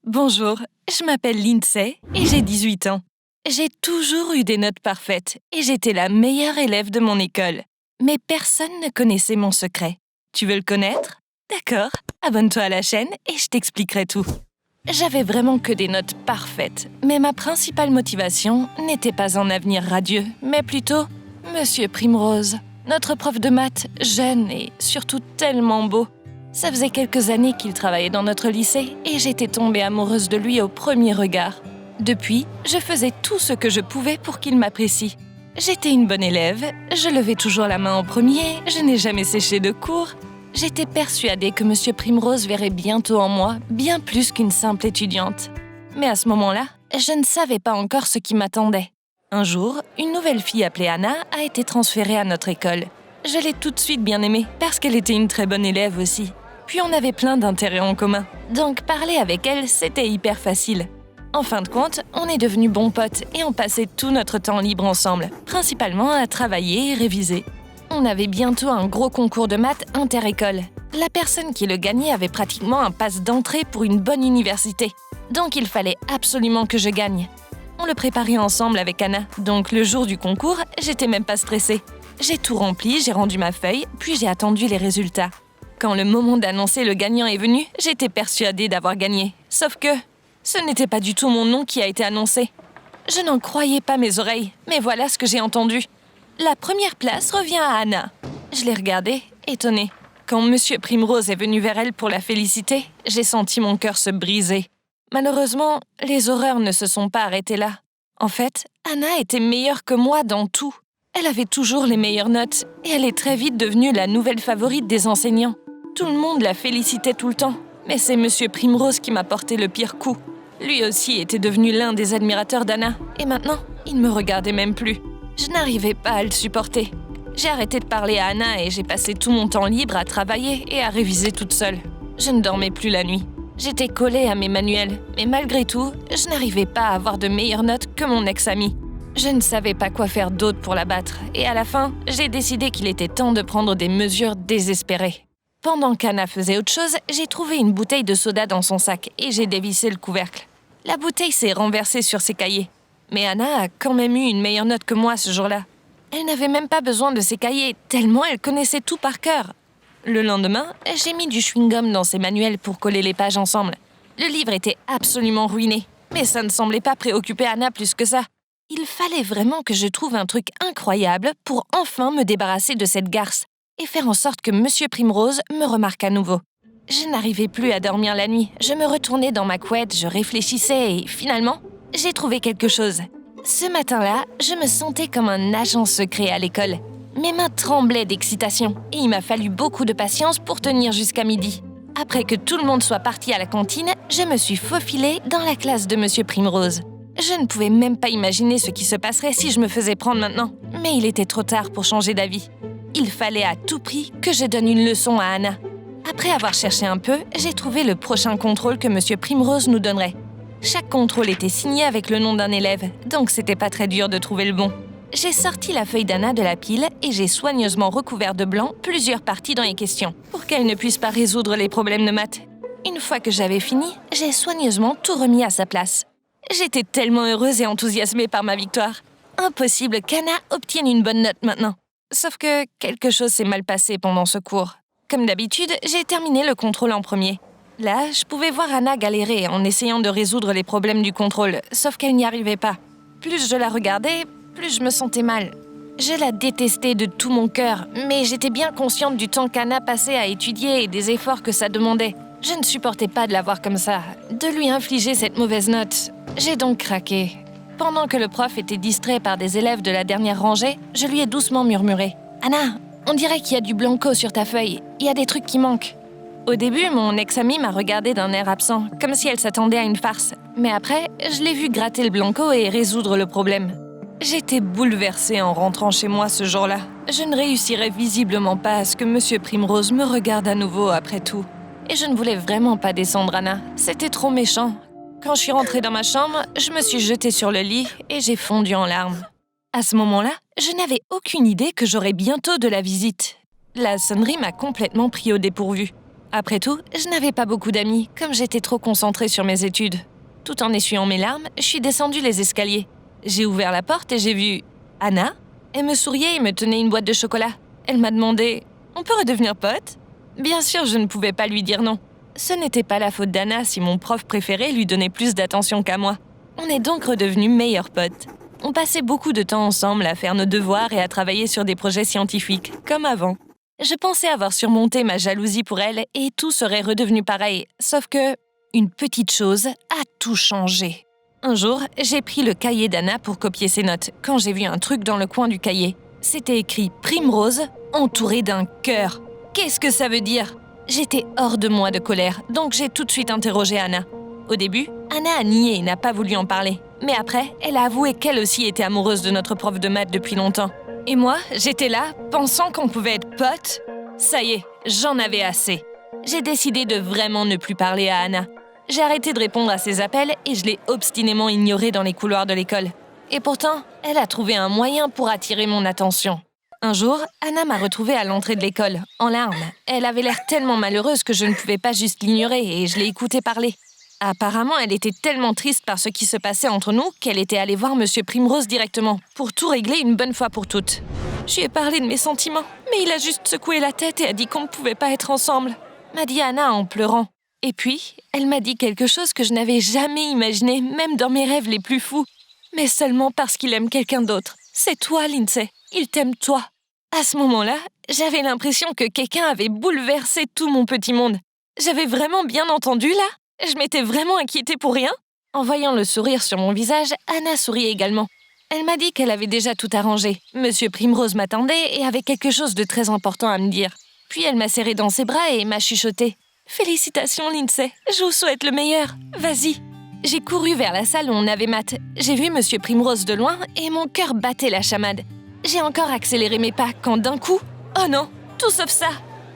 Bonjour, je m'appelle Lindsay et j'ai 18 ans. J'ai toujours eu des notes parfaites et j'étais la meilleure élève de mon école. Mais personne ne connaissait mon secret. Tu veux le connaître? D'accord, abonne-toi à la chaîne et je t'expliquerai tout. J'avais vraiment que des notes parfaites, mais ma principale motivation n'était pas un avenir radieux, mais plutôt Monsieur Primrose, notre prof de maths, jeune et surtout tellement beau. Ça faisait quelques années qu'il travaillait dans notre lycée et j'étais tombée amoureuse de lui au premier regard. Depuis, je faisais tout ce que je pouvais pour qu'il m'apprécie. J'étais une bonne élève, je levais toujours la main en premier, je n'ai jamais séché de cours. J'étais persuadée que Monsieur Primrose verrait bientôt en moi bien plus qu'une simple étudiante. Mais à ce moment-là, je ne savais pas encore ce qui m'attendait. Un jour, une nouvelle fille appelée Anna a été transférée à notre école. Je l'ai tout de suite bien aimée parce qu'elle était une très bonne élève aussi. Puis on avait plein d'intérêts en commun, donc parler avec elle, c'était hyper facile. En fin de compte, on est devenus bons potes et on passait tout notre temps libre ensemble, principalement à travailler et réviser. On avait bientôt un gros concours de maths inter-école. La personne qui le gagnait avait pratiquement un pass d'entrée pour une bonne université, donc il fallait absolument que je gagne. On le préparait ensemble avec Anna, donc le jour du concours, j'étais même pas stressée. J'ai tout rempli, j'ai rendu ma feuille, puis j'ai attendu les résultats. Quand le moment d'annoncer le gagnant est venu, j'étais persuadée d'avoir gagné. Sauf que ce n'était pas du tout mon nom qui a été annoncé. Je n'en croyais pas mes oreilles, mais voilà ce que j'ai entendu. La première place revient à Anna. Je l'ai regardée, étonnée. Quand Monsieur Primrose est venu vers elle pour la féliciter, j'ai senti mon cœur se briser. Malheureusement, les horreurs ne se sont pas arrêtées là. En fait, Anna était meilleure que moi dans tout. Elle avait toujours les meilleures notes et elle est très vite devenue la nouvelle favorite des enseignants. Tout le monde la félicitait tout le temps, mais c'est Monsieur Primrose qui m'a porté le pire coup. Lui aussi était devenu l'un des admirateurs d'Anna, et maintenant, il ne me regardait même plus. Je n'arrivais pas à le supporter. J'ai arrêté de parler à Anna et j'ai passé tout mon temps libre à travailler et à réviser toute seule. Je ne dormais plus la nuit. J'étais collée à mes manuels, mais malgré tout, je n'arrivais pas à avoir de meilleures notes que mon ex-ami. Je ne savais pas quoi faire d'autre pour la battre, et à la fin, j'ai décidé qu'il était temps de prendre des mesures désespérées. Pendant qu'Anna faisait autre chose, j'ai trouvé une bouteille de soda dans son sac et j'ai dévissé le couvercle. La bouteille s'est renversée sur ses cahiers. Mais Anna a quand même eu une meilleure note que moi ce jour-là. Elle n'avait même pas besoin de ses cahiers, tellement elle connaissait tout par cœur. Le lendemain, j'ai mis du chewing-gum dans ses manuels pour coller les pages ensemble. Le livre était absolument ruiné, mais ça ne semblait pas préoccuper Anna plus que ça. Il fallait vraiment que je trouve un truc incroyable pour enfin me débarrasser de cette garce et faire en sorte que Monsieur Primrose me remarque à nouveau. Je n'arrivais plus à dormir la nuit. Je me retournais dans ma couette, je réfléchissais et finalement, j'ai trouvé quelque chose. Ce matin-là, je me sentais comme un agent secret à l'école. Mes mains tremblaient d'excitation et il m'a fallu beaucoup de patience pour tenir jusqu'à midi. Après que tout le monde soit parti à la cantine, je me suis faufilée dans la classe de Monsieur Primrose. Je ne pouvais même pas imaginer ce qui se passerait si je me faisais prendre maintenant, mais il était trop tard pour changer d'avis. Il fallait à tout prix que je donne une leçon à Anna. Après avoir cherché un peu, j'ai trouvé le prochain contrôle que Monsieur Primrose nous donnerait. Chaque contrôle était signé avec le nom d'un élève, donc c'était pas très dur de trouver le bon. J'ai sorti la feuille d'Anna de la pile et j'ai soigneusement recouvert de blanc plusieurs parties dans les questions, pour qu'elle ne puisse pas résoudre les problèmes de maths. Une fois que j'avais fini, j'ai soigneusement tout remis à sa place. J'étais tellement heureuse et enthousiasmée par ma victoire. Impossible qu'Anna obtienne une bonne note maintenant. Sauf que quelque chose s'est mal passé pendant ce cours. Comme d'habitude, j'ai terminé le contrôle en premier. Là, je pouvais voir Anna galérer en essayant de résoudre les problèmes du contrôle, sauf qu'elle n'y arrivait pas. Plus je la regardais, plus je me sentais mal. Je la détestais de tout mon cœur, mais j'étais bien consciente du temps qu'Anna passait à étudier et des efforts que ça demandait. Je ne supportais pas de la voir comme ça, de lui infliger cette mauvaise note. J'ai donc craqué. Pendant que le prof était distrait par des élèves de la dernière rangée, je lui ai doucement murmuré « Anna, on dirait qu'il y a du blanco sur ta feuille. Il y a des trucs qui manquent. » Au début, mon ex-amie m'a regardé d'un air absent, comme si elle s'attendait à une farce. Mais après, je l'ai vue gratter le blanco et résoudre le problème. J'étais bouleversée en rentrant chez moi ce jour-là. Je ne réussirais visiblement pas à ce que Monsieur Primrose me regarde à nouveau après tout. Et je ne voulais vraiment pas descendre Anna. C'était trop méchant. Quand je suis rentrée dans ma chambre, je me suis jetée sur le lit et j'ai fondu en larmes. À ce moment-là, je n'avais aucune idée que j'aurais bientôt de la visite. La sonnerie m'a complètement pris au dépourvu. Après tout, je n'avais pas beaucoup d'amis, comme j'étais trop concentrée sur mes études. Tout en essuyant mes larmes, je suis descendue les escaliers. J'ai ouvert la porte et j'ai vu Anna. Elle me souriait et me tenait une boîte de chocolat. Elle m'a demandé « On peut redevenir potes ?» Bien sûr, je ne pouvais pas lui dire non. Ce n'était pas la faute d'Anna si mon prof préféré lui donnait plus d'attention qu'à moi. On est donc redevenus meilleurs potes. On passait beaucoup de temps ensemble à faire nos devoirs et à travailler sur des projets scientifiques, comme avant. Je pensais avoir surmonté ma jalousie pour elle et tout serait redevenu pareil, sauf que une petite chose a tout changé. Un jour, j'ai pris le cahier d'Anna pour copier ses notes, quand j'ai vu un truc dans le coin du cahier. C'était écrit « Primrose » entouré d'un cœur. Qu'est-ce que ça veut dire? J'étais hors de moi de colère, donc j'ai tout de suite interrogé Anna. Au début, Anna a nié et n'a pas voulu en parler. Mais après, elle a avoué qu'elle aussi était amoureuse de notre prof de maths depuis longtemps. Et moi, j'étais là, pensant qu'on pouvait être potes. Ça y est, j'en avais assez. J'ai décidé de vraiment ne plus parler à Anna. J'ai arrêté de répondre à ses appels et je l'ai obstinément ignorée dans les couloirs de l'école. Et pourtant, elle a trouvé un moyen pour attirer mon attention. Un jour, Anna m'a retrouvée à l'entrée de l'école, en larmes. Elle avait l'air tellement malheureuse que je ne pouvais pas juste l'ignorer et je l'ai écoutée parler. Apparemment, elle était tellement triste par ce qui se passait entre nous qu'elle était allée voir Monsieur Primrose directement, pour tout régler une bonne fois pour toutes. Je lui ai parlé de mes sentiments, mais il a juste secoué la tête et a dit qu'on ne pouvait pas être ensemble, m'a dit Anna en pleurant. Et puis, elle m'a dit quelque chose que je n'avais jamais imaginé, même dans mes rêves les plus fous. Mais seulement parce qu'il aime quelqu'un d'autre. C'est toi, Lindsay. Il t'aime toi. À ce moment-là, j'avais l'impression que quelqu'un avait bouleversé tout mon petit monde. J'avais vraiment bien entendu, là? Je m'étais vraiment inquiétée pour rien? En voyant le sourire sur mon visage, Anna sourit également. Elle m'a dit qu'elle avait déjà tout arrangé. Monsieur Primrose m'attendait et avait quelque chose de très important à me dire. Puis elle m'a serré dans ses bras et m'a chuchoté. « Félicitations, Lindsay. Je vous souhaite le meilleur. Vas-y. » J'ai couru vers la salle où on avait maths. J'ai vu Monsieur Primrose de loin et mon cœur battait la chamade. J'ai encore accéléré mes pas quand d'un coup... Oh non, tout sauf ça.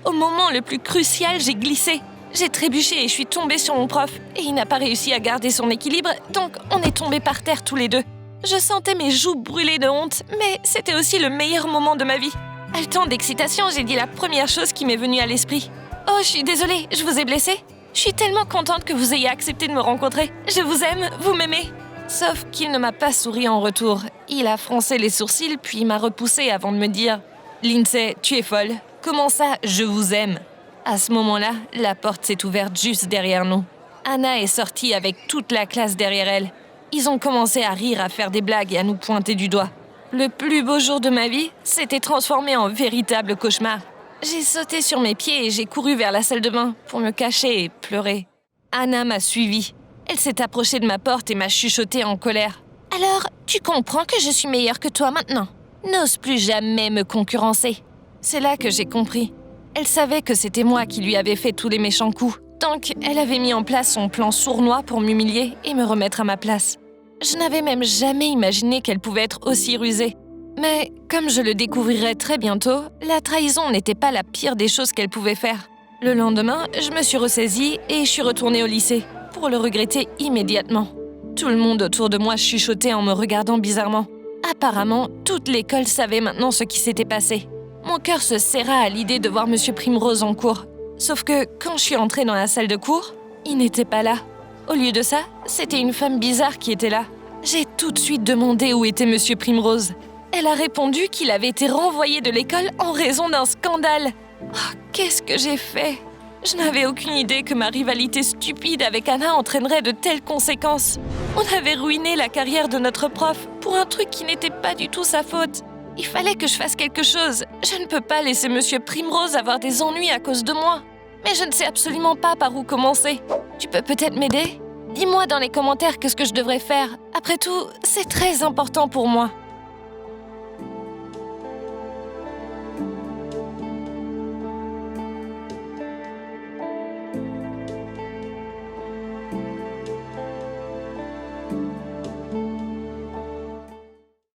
Au moment le plus crucial, j'ai glissé. J'ai trébuché et je suis tombée sur mon prof. Et il n'a pas réussi à garder son équilibre, donc on est tombés par terre tous les deux. Je sentais mes joues brûler de honte, mais c'était aussi le meilleur moment de ma vie. Haletant d'excitation, j'ai dit la première chose qui m'est venue à l'esprit. « Oh, je suis désolée, je vous ai blessé. Je suis tellement contente que vous ayez accepté de me rencontrer. Je vous aime, vous m'aimez. » Sauf qu'il ne m'a pas souri en retour. Il a froncé les sourcils, puis m'a repoussé avant de me dire « Lindsay, tu es folle. Comment ça, je vous aime ?» À ce moment-là, la porte s'est ouverte juste derrière nous. Anna est sortie avec toute la classe derrière elle. Ils ont commencé à rire, à faire des blagues et à nous pointer du doigt. Le plus beau jour de ma vie s'était transformé en véritable cauchemar. J'ai sauté sur mes pieds et j'ai couru vers la salle de bain pour me cacher et pleurer. Anna m'a suivie. Elle s'est approchée de ma porte et m'a chuchoté en colère. « Alors, tu comprends que je suis meilleure que toi maintenant? N'ose plus jamais me concurrencer. » C'est là que j'ai compris. Elle savait que c'était moi qui lui avais fait tous les méchants coups. Donc, elle avait mis en place son plan sournois pour m'humilier et me remettre à ma place. Je n'avais même jamais imaginé qu'elle pouvait être aussi rusée. Mais, comme je le découvrirais très bientôt, la trahison n'était pas la pire des choses qu'elle pouvait faire. Le lendemain, je me suis ressaisie et je suis retournée au lycée, pour le regretter immédiatement. Tout le monde autour de moi chuchotait en me regardant bizarrement. Apparemment, toute l'école savait maintenant ce qui s'était passé. Mon cœur se serra à l'idée de voir Monsieur Primrose en cours. Sauf que, quand je suis entrée dans la salle de cours, il n'était pas là. Au lieu de ça, c'était une femme bizarre qui était là. J'ai tout de suite demandé où était Monsieur Primrose. Elle a répondu qu'il avait été renvoyé de l'école en raison d'un scandale. Oh, qu'est-ce que j'ai fait? Je n'avais aucune idée que ma rivalité stupide avec Anna entraînerait de telles conséquences. On avait ruiné la carrière de notre prof pour un truc qui n'était pas du tout sa faute. Il fallait que je fasse quelque chose. Je ne peux pas laisser Monsieur Primrose avoir des ennuis à cause de moi. Mais je ne sais absolument pas par où commencer. Tu peux peut-être m'aider? Dis-moi dans les commentaires ce que je devrais faire. Après tout, c'est très important pour moi.